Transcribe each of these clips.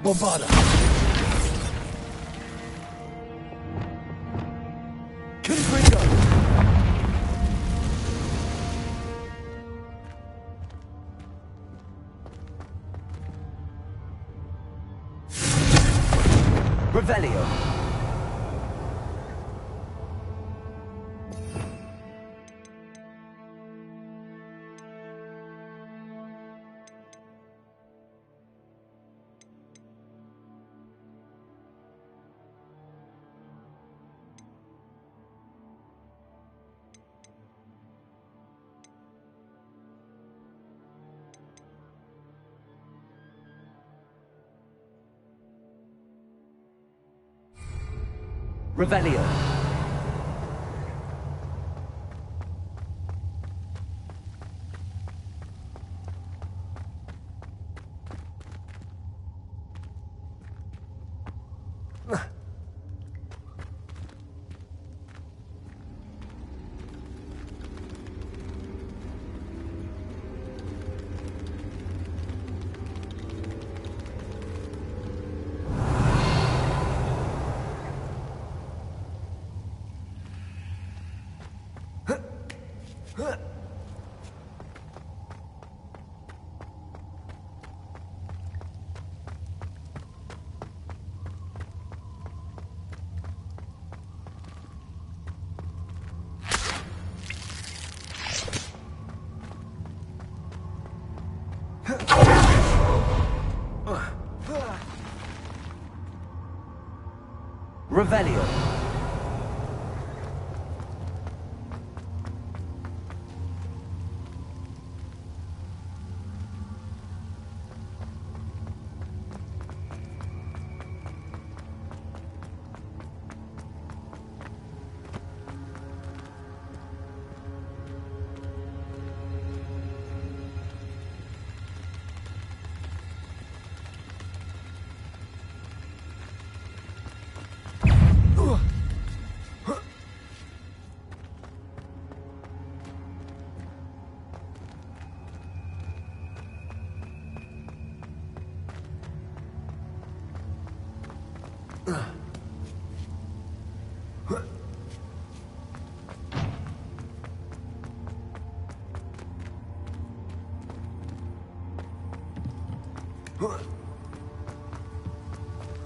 Bombada. Gringo. Revelio. Revelio. Revelio.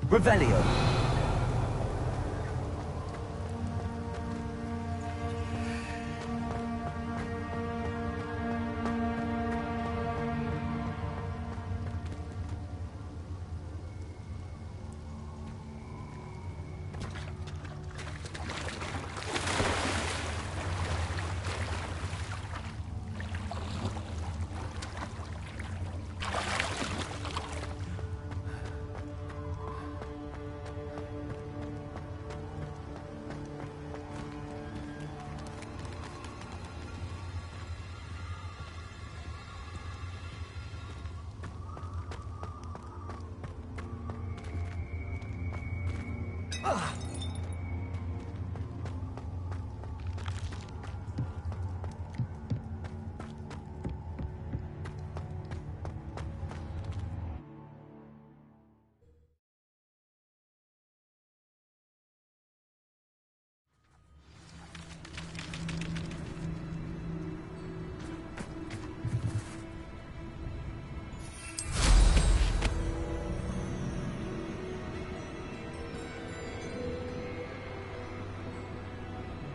Revelio.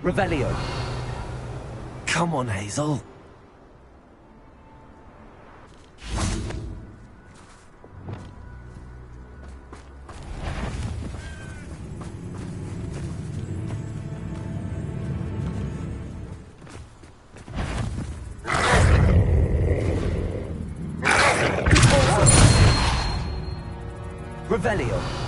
Revelio. Come on, Hazel. Revelio.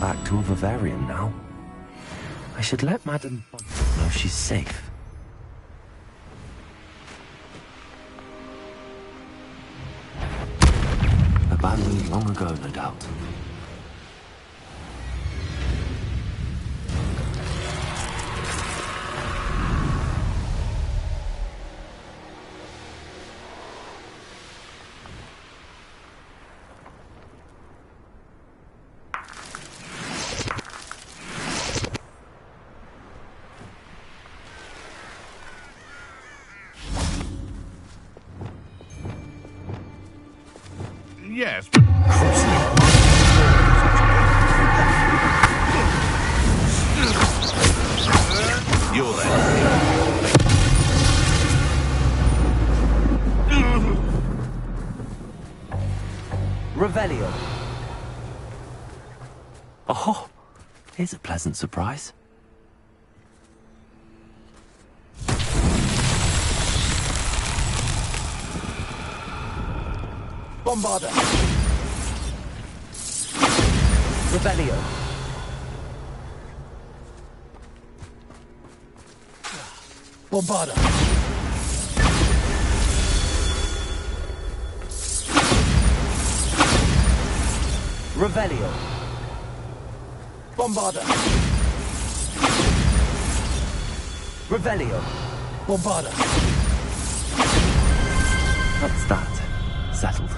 back to a vivarium now. I should let Madame know she's safe. Abandoned long ago, no doubt. Yes, but you're there. Revelio. Oh, here's a pleasant surprise. Bombarda. Revelio. Bombarda. Revelio. Bombarda. Revelio. Bombarda. That's that. Settled.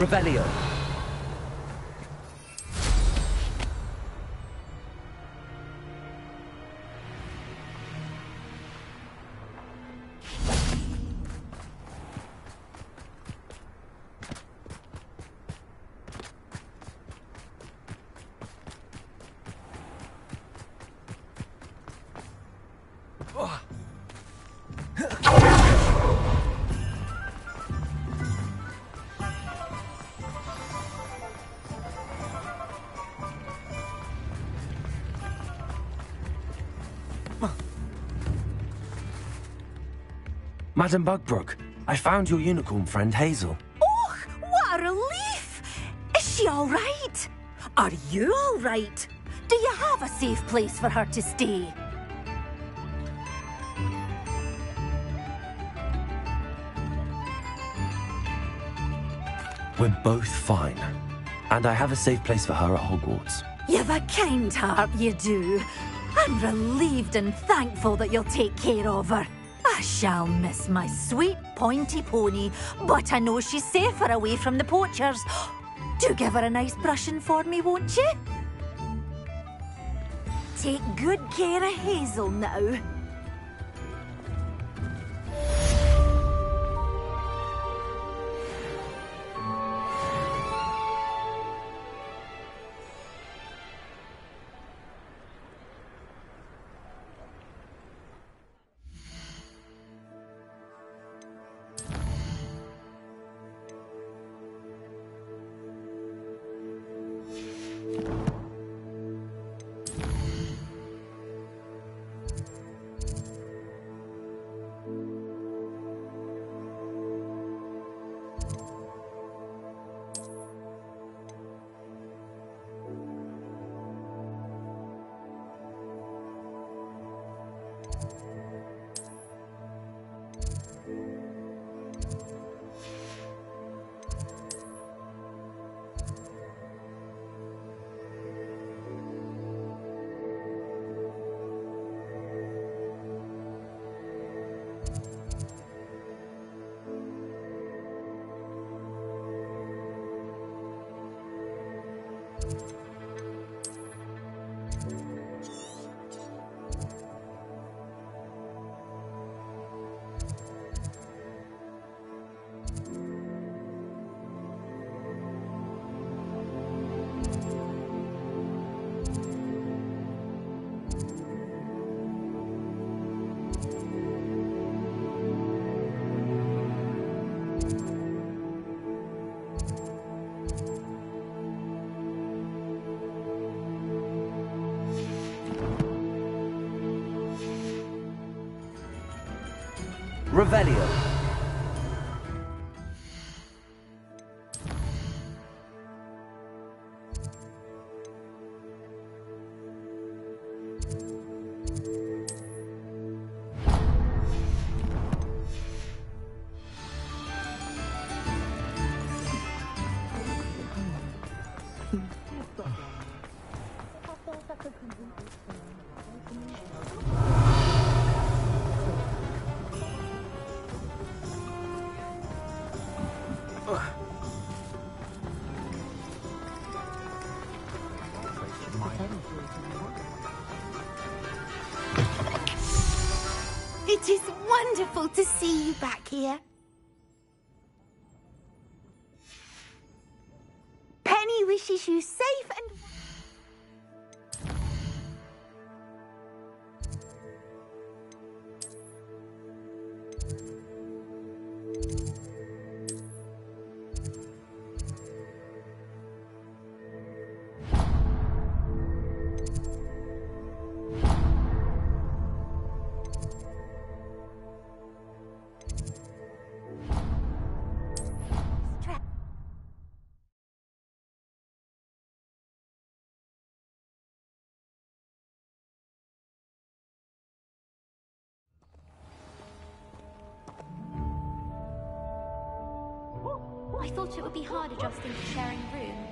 Revelio. Madam Bugbrook, I found your unicorn friend Hazel. Oh, what a relief! Is she all right? Are you all right? Do you have a safe place for her to stay? We're both fine. And I have a safe place for her at Hogwarts. You've a kind heart, you do. I'm relieved and thankful that you'll take care of her. I shall miss my sweet pointy pony, but I know she's safer away from the poachers. Do give her a nice brushing for me, won't you? Take good care of Hazel now. Revelio. It is wonderful to see you back here. Penny wishes you safe and... I thought it would be hard adjusting to sharing a room,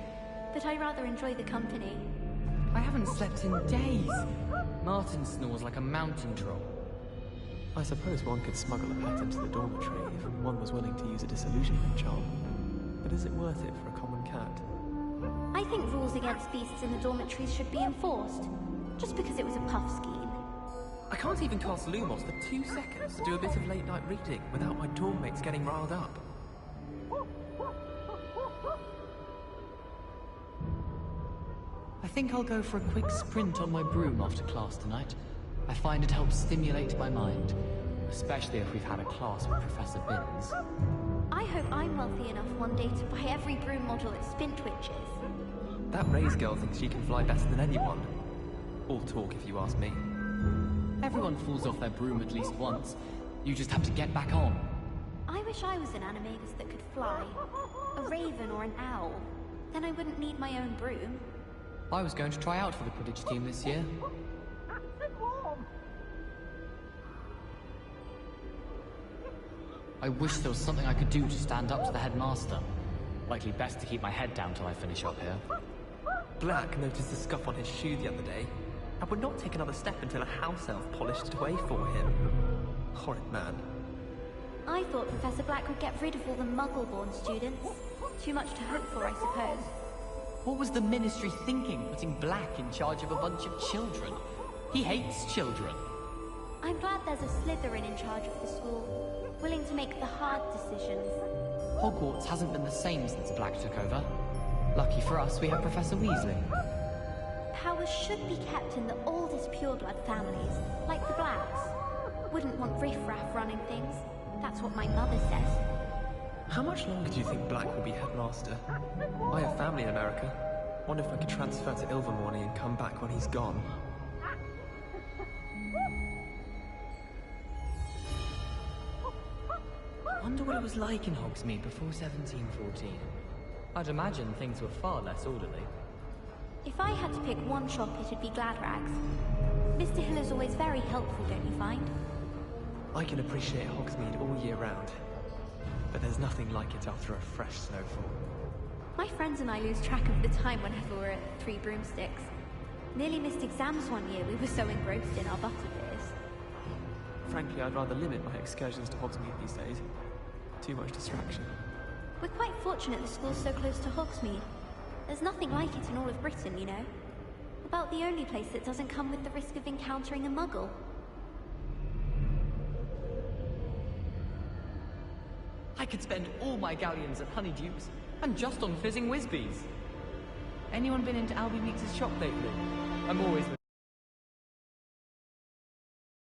but I rather enjoy the company. I haven't slept in days. Martin snores like a mountain troll. I suppose one could smuggle a pet into the dormitory if one was willing to use a disillusionment charm. But is it worth it for a common cat? I think rules against beasts in the dormitories should be enforced, just because it was a puff scheme. I can't even cast Lumos for 2 seconds to do a bit of late night reading without my dorm mates getting riled up. I think I'll go for a quick sprint on my broom after class tonight. I find it helps stimulate my mind, especially if we've had a class with Professor Binns. I hope I'm wealthy enough one day to buy every broom model at Spintwitches. That Ray's girl thinks she can fly better than anyone. All talk if you ask me. Everyone falls off their broom at least once. You just have to get back on. I wish I was an animagus that could fly. A raven or an owl. Then I wouldn't need my own broom. I was going to try out for the Quidditch team this year. I wish there was something I could do to stand up to the headmaster. Likely best to keep my head down till I finish up here. Black noticed the scuff on his shoe the other day, and would not take another step until a house elf polished it away for him. Horrid man. I thought Professor Black would get rid of all the Muggle-born students. Too much to hope for, I suppose. What was the Ministry thinking, putting Black in charge of a bunch of children? He hates children. I'm glad there's a Slytherin in charge of the school, willing to make the hard decisions. Hogwarts hasn't been the same since Black took over. Lucky for us, we have Professor Weasley. Powers should be kept in the oldest pureblood families, like the Blacks. Wouldn't want riffraff running things. That's what my mother says. How much longer do you think Black will be headmaster? I have family in America. Wonder if I could transfer to Ilvermorny and come back when he's gone. Wonder what it was like in Hogsmeade before 1714. I'd imagine things were far less orderly. If I had to pick one shop, it'd be Gladrags. Mr. Hill is always very helpful, don't you find? I can appreciate Hogsmeade all year round, but there's nothing like it after a fresh snowfall. My friends and I lose track of the time whenever we're at Three Broomsticks. Nearly missed exams one year, we were so engrossed in our butterbeers. Frankly, I'd rather limit my excursions to Hogsmeade these days. Too much distraction. We're quite fortunate the school's so close to Hogsmeade. There's nothing like it in all of Britain, you know. About the only place that doesn't come with the risk of encountering a muggle. I could spend all my galleons at Honeydukes, and just on fizzing Whizbees. Anyone been into Albie Meeks' shop lately? I'm always